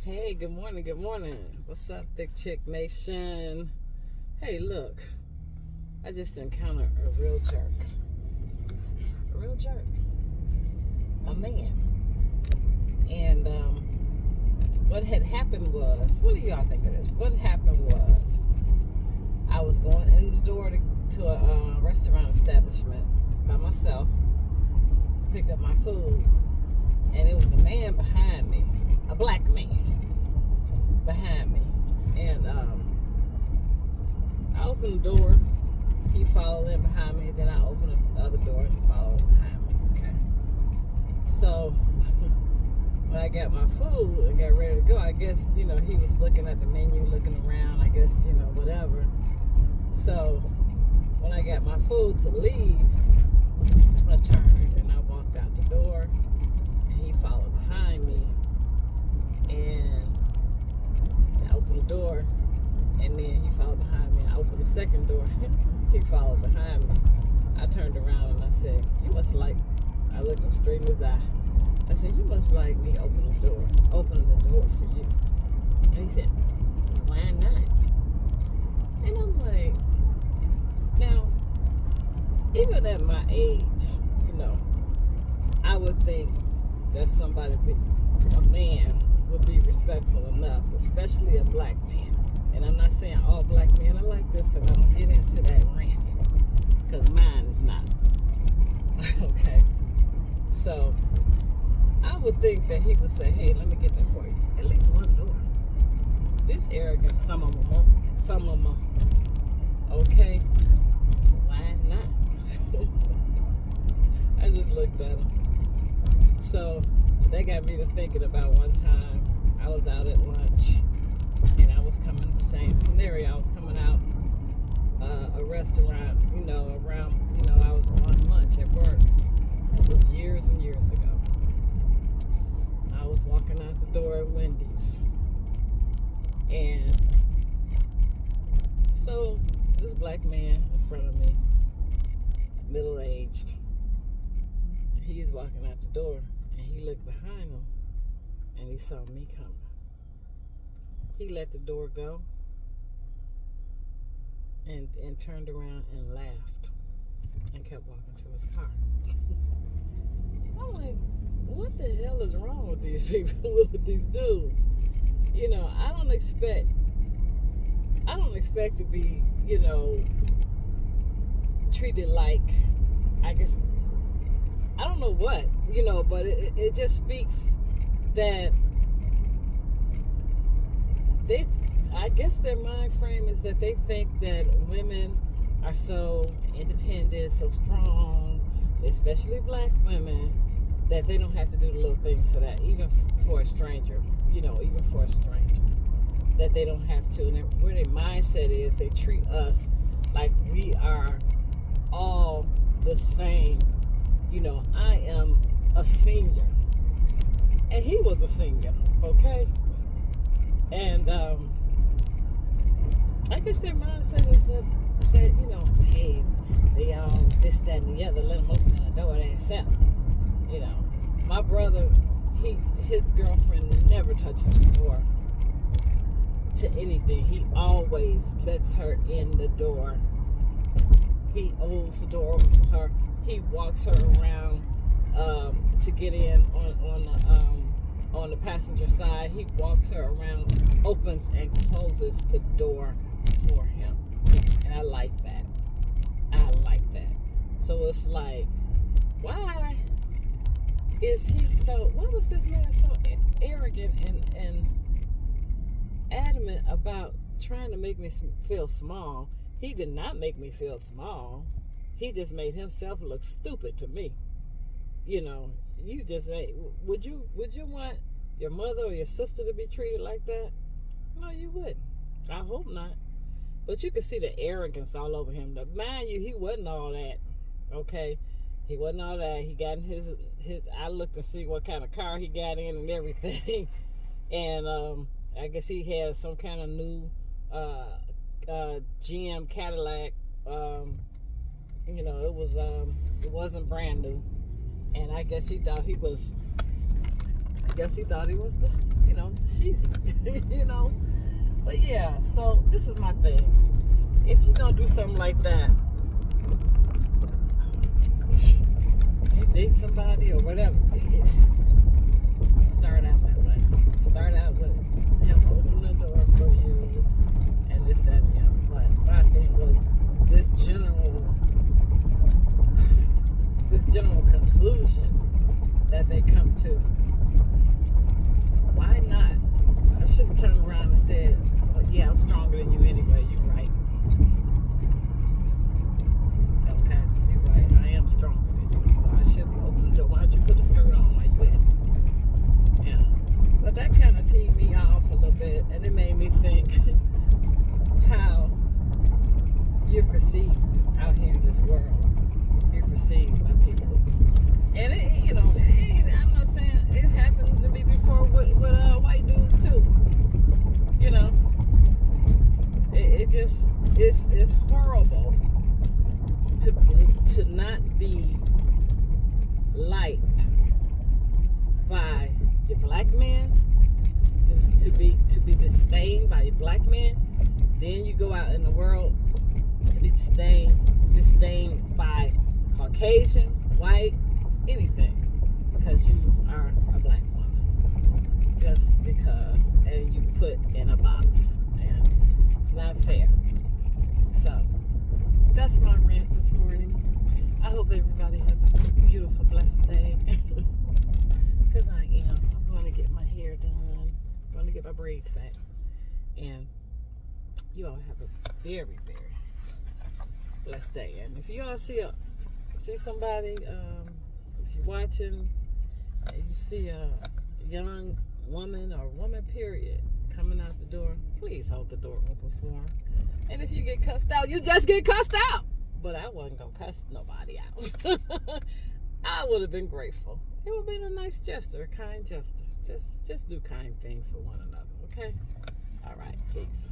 Hey, good morning, good morning. What's up, Thick Chick Nation? Hey, look, I just encountered a real jerk. A real jerk. A man. And what had happened was, what do y'all think of this? What happened was, I was going in the door to a restaurant establishment by myself to pick up my food. And it was a man behind me, a black man behind me. And I opened the door, he followed in behind me, then I opened the other door and he followed behind me. Okay. So when I got my food and got ready to go, I guess, he was looking at the menu, looking around, I guess, whatever. So when I got my food to leave, I turned and I walked out the door. He followed behind me, and I opened the door, and then he followed behind me. I opened the second door, he followed behind me. I turned around and I said, I looked him straight in his eye. I said, you must like me opening the door for you. And he said, why not? And I'm like, now, even at my age, I would think that a man would be respectful enough, especially a black man. And I'm not saying all black men are like this, because I don't get into that rant, because mine is not. Okay? So, I would think that he would say, hey, let me get that for you. At least one door. This arrogance, some of them won't. Okay? Why not? I just looked at him. So that got me to thinking about one time I was out at lunch and I was coming, the same scenario. I was coming out a restaurant, I was on lunch at work. This was years and years ago. I was walking out the door at Wendy's. And so this black man in front of me, middle-aged, he's walking out the door. And he looked behind him, and he saw me coming. He let the door go, and turned around and laughed, and kept walking to his car. I'm like, what the hell is wrong with these people, with these dudes? I don't expect to be, treated like, I guess, I don't know what, but it just speaks that I guess their mind frame is that they think that women are so independent, so strong, especially black women, that they don't have to do the little things for that, even for a stranger, that they don't have to. And where their mindset is, they treat us like we are all the same. I am a senior, and he was a senior, okay? And I guess their mindset is that hey, they all this, that, and the other, let them open the door themselves. My brother, his girlfriend never touches the door to anything. He always lets her in the door. He holds the door open for her. He walks her around to get in on the passenger side. He walks her around, opens and closes the door for him. And I like that. So it's like, why was this man so arrogant and adamant about trying to make me feel small? He did not make me feel small. He just made himself look stupid to me. You just would you want your mother or your sister to be treated like that? No, you wouldn't. I hope not. But you could see the arrogance all over him. Mind you, he wasn't all that. Okay? He wasn't all that. He got in his I looked to see what kind of car he got in and everything. And I guess he had some kind of new GM Cadillac. It wasn't brand new. And I guess he thought he was I guess he thought he was the, the cheesy, But yeah, so this is my thing. If you're gonna do something like that, if you date somebody or whatever, start out that way. Start out with him opening the door for you and this, that, and the other. But my thing was this general conclusion that they come to. Why not? I should have turned around and said, "Oh yeah, I'm stronger than you anyway. You're right. Okay, you're right. I am stronger than you, so I should be opening the door. Why don't you put a skirt on while you at it?" Yeah. But that kind of teed me off a little bit, and it made me think how you're perceived out here in this world. You're perceived by people, and I'm not saying it happened to me before with white dudes too. It's horrible to not be liked by your black man, to be disdained by your black man. Then you go out in the world to be disdained by Caucasian, white, anything, because you are a black woman. Just because, and you put in a box, and it's not fair. So that's my rant this morning. I hope everybody has a beautiful, blessed day. Because I am. I'm going to get my hair done. I'm going to get my braids back. And you all have a very, very blessed day. And if you all see somebody, if you're watching and you see a young woman or woman period coming out the door, please hold the door open for them. And if you get cussed out, you just get cussed out. But I wasn't going to cuss nobody out. I would have been grateful. It would have been a nice gesture, a kind gesture. Just do kind things for one another, okay? All right, peace.